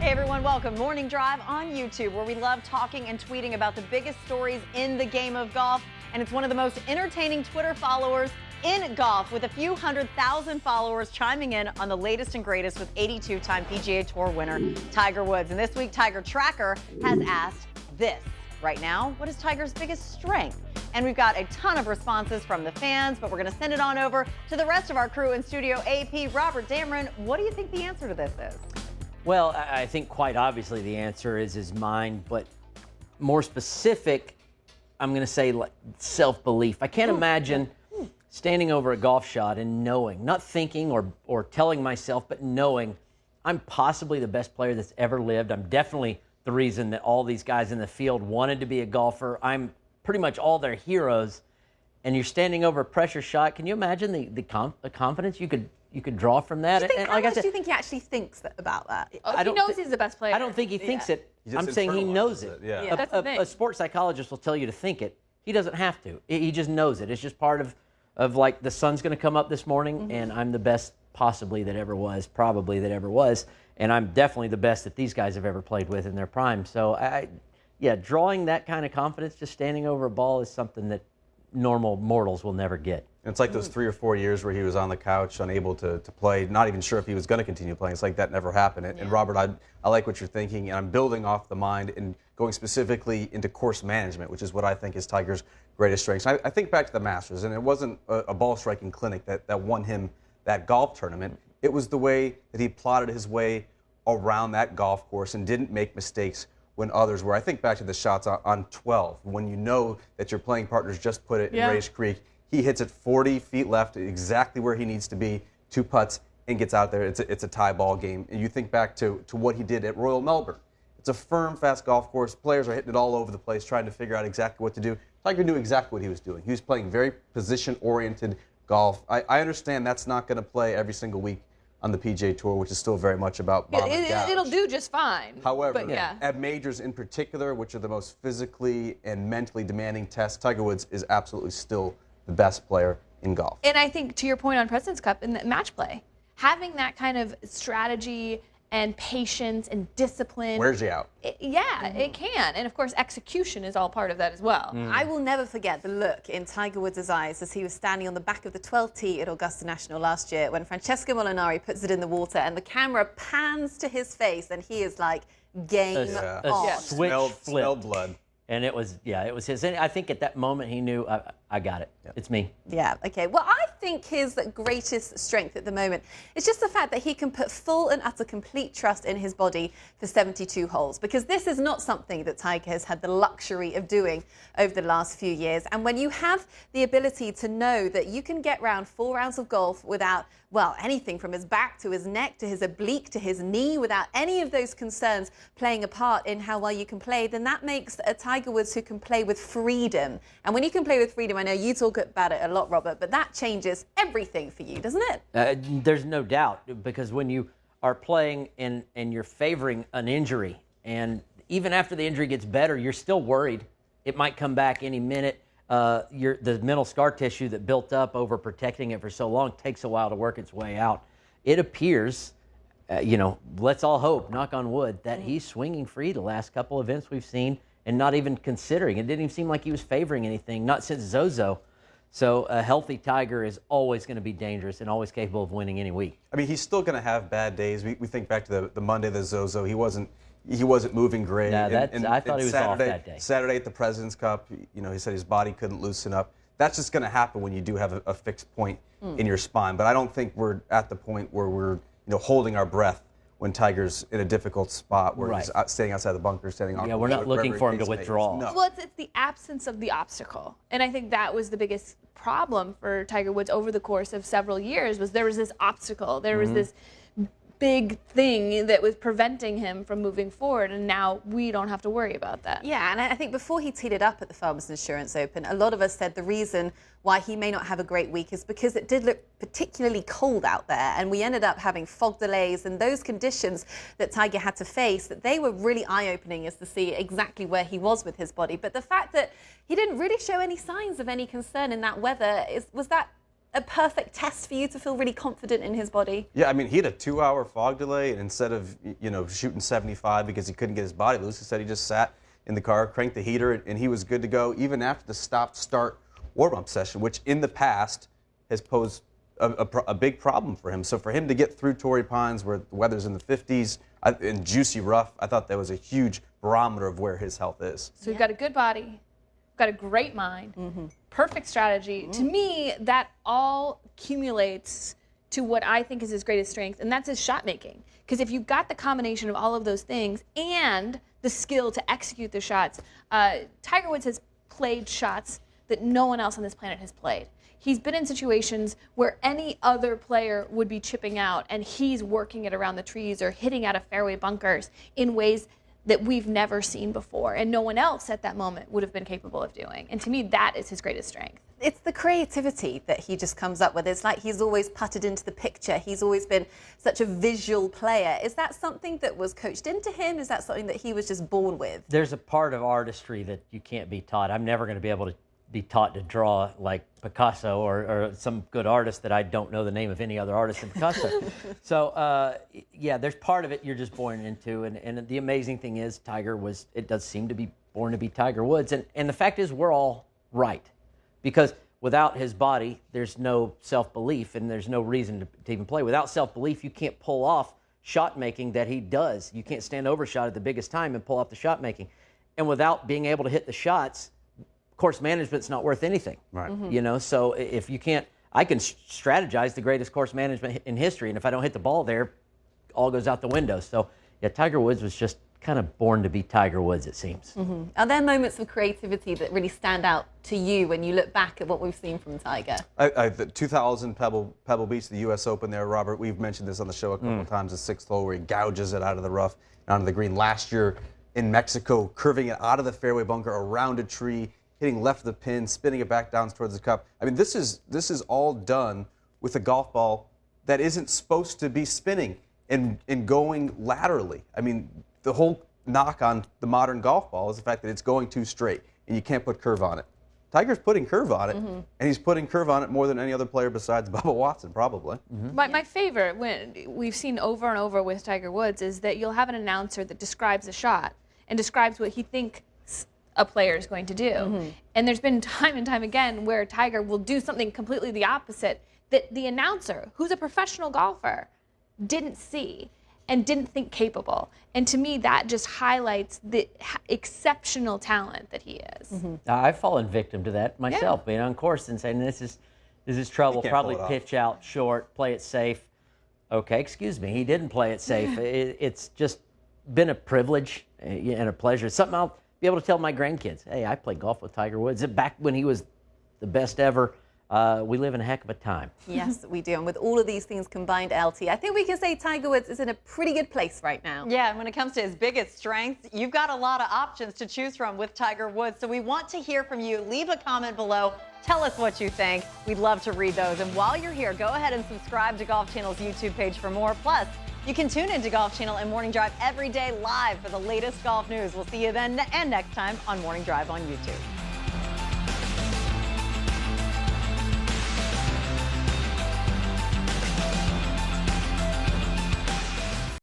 Hey everyone, welcome. Morning Drive on YouTube, where we love talking and tweeting about the biggest stories in the game of golf. And it's one of the most entertaining Twitter followers in golf, with a few 100,000 followers chiming in on the latest and greatest with 82-time PGA Tour winner Tiger Woods. And this week, Tiger Tracker has asked this. Right now, what is Tiger's biggest strength? And we've got a ton of responses from the fans, but we're going to send it on over to the rest of our crew in studio. AP, Robert Dameron, what do you think the answer to this is? Well, I think quite obviously the answer is his mind, but more specific, I'm going to say like self-belief. I can't imagine standing over a golf shot and knowing, not thinking or telling myself, but knowing I'm possibly the best player that's ever lived. I'm definitely the reason that all these guys in the field wanted to be a golfer. I'm pretty much all their heroes, and you're standing over a pressure shot. Can you imagine the confidence you could draw from that? How much do you think he actually thinks about that? He knows he's the best player. I don't think he thinks it. I'm saying he knows it. Yeah, that's the thing. A sports psychologist will tell you to think it. He doesn't have to. He just knows it. It's just part of like the sun's going to come up this morning, and I'm the best possibly that ever was, probably that ever was, and I'm definitely the best that these guys have ever played with in their prime. So, drawing that kind of confidence just standing over a ball is something that normal mortals will never get. It's like those 3 or 4 years where he was on the couch, unable to play, not even sure if he was going to continue playing. It's like that never happened. And Robert, I like what you're thinking, and I'm building off the mind and going specifically into course management, which is what I think is Tiger's greatest strengths. I think back to the Masters, and it wasn't a ball striking clinic that won him that golf tournament. It was the way that he plotted his way around that golf course and didn't make mistakes when others were. I think back to the shots on 12, when you know that your playing partners just put it in Race Creek. He hits it 40 feet left, exactly where he needs to be, 2 putts, and gets out there. It's a tie ball game. And you think back to what he did at Royal Melbourne. It's a firm, fast golf course. Players are hitting it all over the place, trying to figure out exactly what to do. Tiger knew exactly what he was doing. He was playing very position-oriented golf. I understand that's not going to play every single week on the PGA Tour, which is still very much about bomb and gouge. It'll do just fine. However, at majors in particular, which are the most physically and mentally demanding tests, Tiger Woods is absolutely still the best player in golf. And I think to your point on President's Cup and match play, having that kind of strategy and patience and discipline. Wears you out. It can. And of course, execution is all part of that as well. I will never forget the look in Tiger Woods' eyes as he was standing on the back of the 12th tee at Augusta National last year when Francesco Molinari puts it in the water and the camera pans to his face and he is like, game on. A switch flipped. Smelled blood. And it was his. And I think at that moment he knew, I got it. It's me. Yeah, okay. Well, I think his greatest strength at the moment is just the fact that he can put full and utter complete trust in his body for 72 holes, because this is not something that Tiger has had the luxury of doing over the last few years. And when you have the ability to know that you can get round 4 rounds of golf without, well, anything from his back to his neck to his oblique to his knee, without any of those concerns playing a part in how well you can play, then that makes a Tiger Woods who can play with freedom. And when you can play with freedom, I know you talk about it a lot, Robert, but that changes everything for you, doesn't it? There's no doubt, because when you are playing and you're favoring an injury, and even after the injury gets better, you're still worried it might come back any minute. The mental scar tissue that built up over protecting it for so long takes a while to work its way out. It appears, let's all hope, knock on wood, that he's swinging free the last couple events we've seen and not even considering. It didn't even seem like he was favoring anything, not since Zozo. So a healthy Tiger is always going to be dangerous and always capable of winning any week. I mean, he's still going to have bad days. We think back to the Monday, the Zozo. He wasn't moving great. No, I thought he was off that day. Saturday at the President's Cup, he said his body couldn't loosen up. That's just going to happen when you do have a fixed point in your spine. But I don't think we're at the point where we're holding our breath when Tiger's in a difficult spot where he's standing outside the bunker, we're not looking for him to withdraw. No. Well, it's the absence of the obstacle. And I think that was the biggest problem for Tiger Woods over the course of several years, was there was this obstacle. There was this big thing that was preventing him from moving forward, and now we don't have to worry about that. Yeah, and I think before he teed it up at the Farmers Insurance Open, a lot of us said the reason why he may not have a great week is because it did look particularly cold out there, and we ended up having fog delays, and those conditions that Tiger had to face, that they were really eye-opening as to see exactly where he was with his body. But the fact that he didn't really show any signs of any concern in that weather, was that a perfect test for you to feel really confident in his body? Yeah, I mean, he had a 2-hour fog delay, and instead of, shooting 75 because he couldn't get his body loose, he said he just sat in the car, cranked the heater, and he was good to go even after the stop-start warm-up session, which in the past has posed a big problem for him. So for him to get through Torrey Pines, where the weather's in the 50s, and juicy rough, I thought that was a huge barometer of where his health is. So we've got a good body, got a great mind, perfect strategy. To me, that all accumulates to what I think is his greatest strength, and that's his shot making. Because if you've got the combination of all of those things and the skill to execute the shots, Tiger Woods has played shots that no one else on this planet has played. He's been in situations where any other player would be chipping out, and he's working it around the trees or hitting out of fairway bunkers in ways that we've never seen before, and no one else at that moment would have been capable of doing. And to me, that is his greatest strength. It's the creativity that he just comes up with. It's like he's always putted into the picture. He's always been such a visual player. Is that something that was coached into him? Is that something that he was just born with? There's a part of artistry that you can't be taught. I'm never going to be able to be taught to draw like Picasso or some good artist that I don't know the name of any other artist than Picasso. So, yeah, there's part of it you're just born into. And the amazing thing is it does seem to be born to be Tiger Woods. And the fact is we're all right. Because without his body, there's no self-belief and there's no reason to even play. Without self-belief, you can't pull off shot making that he does. You can't stand overshot at the biggest time and pull off the shot making. And without being able to hit the shots, course management's not worth anything. Right. So if you can't, I can strategize the greatest course management in history, and if I don't hit the ball there, all goes out the window. So, yeah, Tiger Woods was just kind of born to be Tiger Woods, it seems. Are there moments of creativity that really stand out to you when you look back at what we've seen from Tiger? The 2000 Pebble Beach, the U.S. Open there, Robert, we've mentioned this on the show a couple of times, the sixth hole where he gouges it out of the rough and onto the green. Last year in Mexico, curving it out of the fairway bunker around a tree, hitting left of the pin, spinning it back down towards the cup. I mean, this is all done with a golf ball that isn't supposed to be spinning and going laterally. I mean, the whole knock on the modern golf ball is the fact that it's going too straight and you can't put curve on it. Tiger's putting curve on it, and he's putting curve on it more than any other player besides Bubba Watson, probably. My favorite, when we've seen over and over with Tiger Woods, is that you'll have an announcer that describes a shot and describes what he thinks a player is going to do. And there's been time and time again where Tiger will do something completely the opposite that the announcer, who's a professional golfer, didn't see and didn't think capable. And to me, that just highlights the exceptional talent that he is. I've fallen victim to that myself, being on course and saying this is trouble, probably pitch out short, play it safe. Okay, excuse me, he didn't play it safe. It's just been a privilege and a pleasure. It's something I'll be able to tell my grandkids, hey, I played golf with Tiger Woods. Back when he was the best ever, we live in a heck of a time. Yes, we do. And with all of these things combined, LT, I think we can say Tiger Woods is in a pretty good place right now. Yeah, and when it comes to his biggest strengths, you've got a lot of options to choose from with Tiger Woods. So we want to hear from you. Leave a comment below. Tell us what you think. We'd love to read those. And while you're here, go ahead and subscribe to Golf Channel's YouTube page for more. Plus, you can tune into Golf Channel and Morning Drive every day live for the latest golf news. We'll see you then and next time on Morning Drive on YouTube.